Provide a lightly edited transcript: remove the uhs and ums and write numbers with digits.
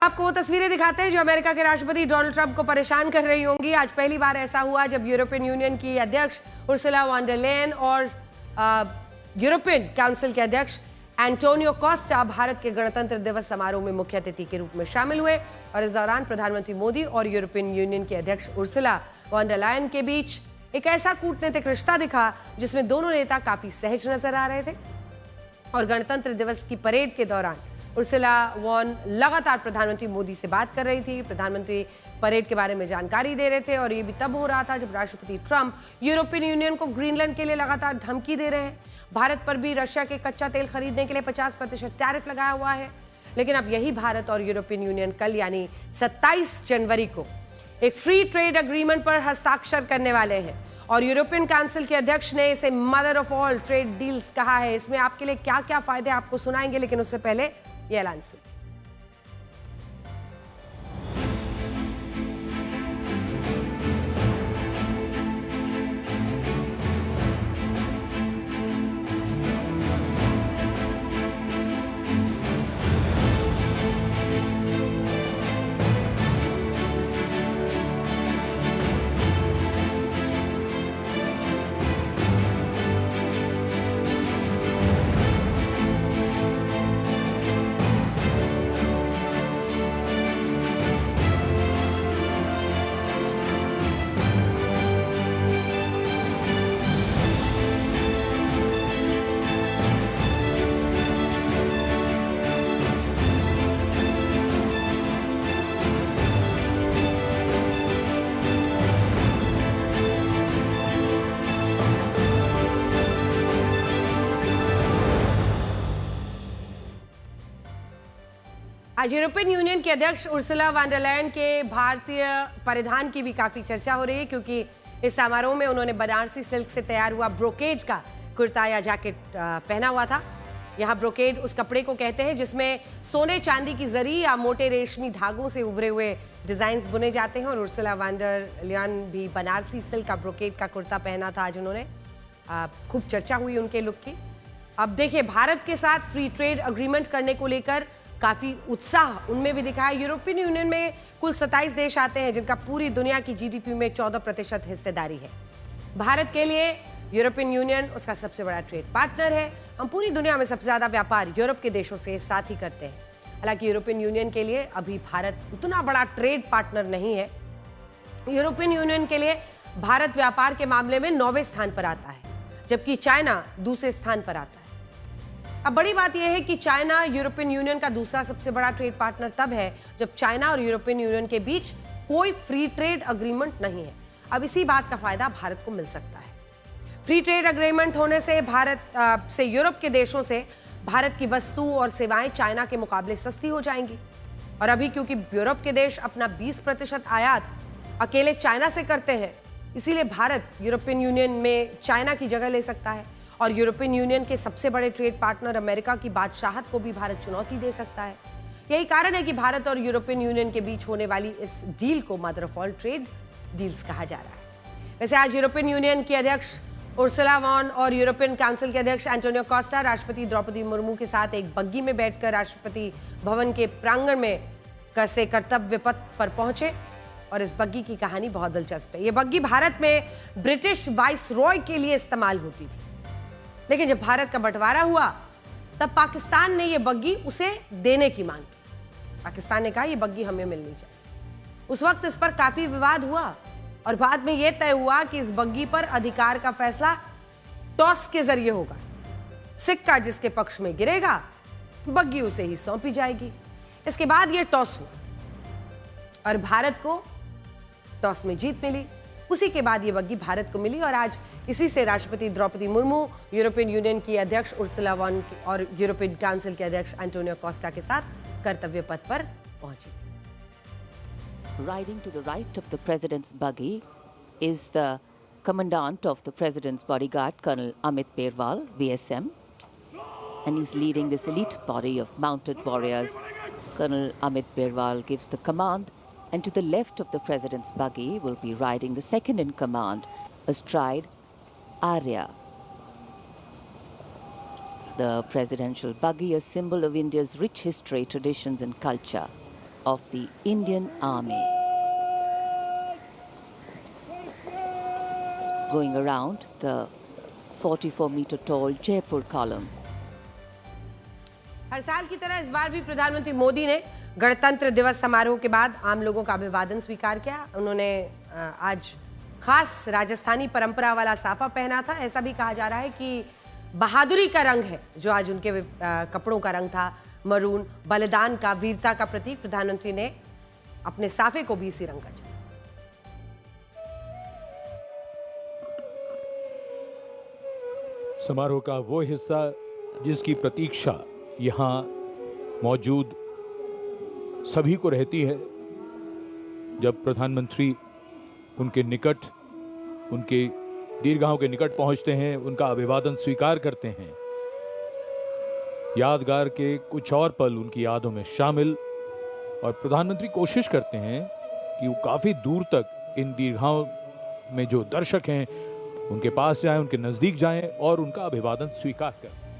आपको वो तस्वीरें दिखाते हैं जो अमेरिका के राष्ट्रपति डोनाल्ड ट्रंप को परेशान कर रही होंगी। आज पहली बार ऐसा हुआ जब यूरोपियन यूनियन की अध्यक्ष उर्सुला वॉन डर लेयन और यूरोपियन काउंसिल के अध्यक्ष एंटोनियो कोस्टा भारत के गणतंत्र दिवस समारोह में मुख्य अतिथि के रूप में शामिल हुए। और इस दौरान प्रधानमंत्री मोदी और यूरोपियन यूनियन के अध्यक्ष उर्सुला वॉन डर लेयन के बीच एक ऐसा कूटनीतिक रिश्ता दिखा जिसमें दोनों नेता काफी सहज नजर आ रहे थे। और गणतंत्र दिवस की परेड के दौरान उर्सुला वॉन लगातार प्रधानमंत्री मोदी से बात कर रही थी। प्रधानमंत्री परेड के बारे में जानकारी दे रहे थे और ये भी तब हो रहा था जब राष्ट्रपति ट्रंप यूरोपियन यूनियन को ग्रीनलैंड के लिए लगातार धमकी दे रहे हैं। भारत पर भी रशिया के कच्चा तेल खरीदने के लिए 50% टैरिफ लगाया हुआ है। लेकिन अब यही भारत और यूरोपियन यूनियन कल यानी 27 जनवरी को एक फ्री ट्रेड अग्रीमेंट पर हस्ताक्षर करने वाले हैं। और यूरोपियन काउंसिल के अध्यक्ष ने इसे mother of all trade deals कहा है। इसमें आपके लिए क्या क्या फायदे आपको सुनाएंगे, लेकिन उससे पहले ये ऐलान सुनिए। आज यूरोपियन यूनियन के अध्यक्ष उर्सुला वॉन डर लेयन के भारतीय परिधान की भी काफी चर्चा हो रही है, क्योंकि इस समारोह में उन्होंने बनारसी सिल्क से तैयार हुआ ब्रोकेड का कुर्ता या जैकेट पहना हुआ था। यहाँ ब्रोकेड उस कपड़े को कहते हैं जिसमें सोने चांदी की जरी या मोटे रेशमी धागों से उभरे हुए डिजाइन बुने जाते हैं। और उर्सुला वॉन डर लेयन भी बनारसी सिल्क का ब्रोकेड का कुर्ता पहना था आज उन्होंने। खूब चर्चा हुई उनके लुक की। अब देखिए, भारत के साथ फ्री ट्रेड अग्रीमेंट करने को लेकर काफी उत्साह उनमें भी दिखा है। यूरोपियन यूनियन में कुल 27 देश आते हैं जिनका पूरी दुनिया की जीडीपी में 14% हिस्सेदारी है। भारत के लिए यूरोपियन यूनियन उसका सबसे बड़ा ट्रेड पार्टनर है। हम पूरी दुनिया में सबसे ज्यादा व्यापार यूरोप के देशों से साथ ही करते हैं। हालांकि यूरोपियन यूनियन के लिए अभी भारत उतना बड़ा ट्रेड पार्टनर नहीं है। यूरोपियन यूनियन के लिए भारत व्यापार के मामले में 9वें स्थान पर आता है, जबकि चाइना दूसरे स्थान पर आता है। अब बड़ी बात यह है कि चाइना यूरोपियन यूनियन का दूसरा सबसे बड़ा ट्रेड पार्टनर तब है जब चाइना और यूरोपियन यूनियन के बीच कोई फ्री ट्रेड अग्रीमेंट नहीं है। अब इसी बात का फायदा भारत को मिल सकता है। फ्री ट्रेड अग्रीमेंट होने से भारत से यूरोप के देशों से भारत की वस्तु और सेवाएं चाइना के मुकाबले सस्ती हो जाएंगी। और अभी क्योंकि यूरोप के देश अपना 20% आयात अकेले चाइना से करते हैं, इसीलिए भारत यूरोपियन यूनियन में चाइना की जगह ले सकता है। और यूरोपियन यूनियन के सबसे बड़े ट्रेड पार्टनर अमेरिका की बादशाहत को भी भारत चुनौती दे सकता है। यही कारण है कि भारत और यूरोपियन यूनियन के बीच होने वाली इस डील को mother of all trade deals कहा जा रहा है। वैसे आज यूरोपियन यूनियन की अध्यक्ष उर्सुला वॉन और यूरोपियन काउंसिल के अध्यक्ष एंटोनियो कोस्टा राष्ट्रपति द्रौपदी मुर्मू के साथ एक बग्गी में बैठकर राष्ट्रपति भवन के प्रांगण में से कर्तव्य पथ पर पहुंचे। और इस बग्गी की कहानी बहुत दिलचस्प है। ये बग्गी भारत में ब्रिटिश वाइस रॉय के लिए इस्तेमाल होती थी, लेकिन जब भारत का बंटवारा हुआ तब पाकिस्तान ने यह बग्गी उसे देने की मांग की। पाकिस्तान ने कहा यह बग्गी हमें मिलनी चाहिए। उस वक्त इस पर काफी विवाद हुआ और बाद में यह तय हुआ कि इस बग्गी पर अधिकार का फैसला टॉस के जरिए होगा। सिक्का जिसके पक्ष में गिरेगा बग्गी उसे ही सौंपी जाएगी। इसके बाद यह टॉस हुआ और भारत को टॉस में जीत मिली। उसी के बाद ये बग्गी भारत को मिली और आज इसी से राष्ट्रपति द्रौपदी मुर्मू यूरोपियन यूनियन की अध्यक्ष उर्सुला वॉन और यूरोपियन काउंसिल के अध्यक्ष एंटोनियो कोस्टा के साथ कर्तव्य पथ पर पहुंची। Riding to the right of the president's buggy is the commandant of the president's bodyguard, Colonel Amit Perwal, VSM, and he's leading this elite body of mounted warriors. Colonel Amit Perwal gives the command, and to the left of the president's buggy will be riding the second in command, astride Arya. The presidential buggy, a symbol of India's rich history, traditions and culture. of the Indian Army. Going around the 44-meter tall Jaipur column. हर साल की तरह इस बार भी प्रधानमंत्री मोदी ने गणतंत्र दिवस समारोह के बाद आम लोगों का अभिवादन स्वीकार किया। उन्होंने आज खास राजस्थानी परंपरा वाला साफा पहना था। ऐसा भी कहा जा रहा है कि बहादुरी का रंग है जो आज उनके कपड़ों का रंग था, मरून, बलिदान का, वीरता का प्रतीक। प्रधानमंत्री ने अपने साफे को भी इसी रंग का चुना। समारोह का वो हिस्सा जिसकी प्रतीक्षा यहाँ मौजूद सभी को रहती है, जब प्रधानमंत्री उनके निकट, उनके दीर्घाओं के निकट पहुंचते हैं, उनका अभिवादन स्वीकार करते हैं। यादगार के कुछ और पल उनकी यादों में शामिल, और प्रधानमंत्री कोशिश करते हैं कि वो काफी दूर तक इन दीर्घाओं में जो दर्शक हैं उनके पास जाएं, उनके नजदीक जाएं और उनका अभिवादन स्वीकार करें।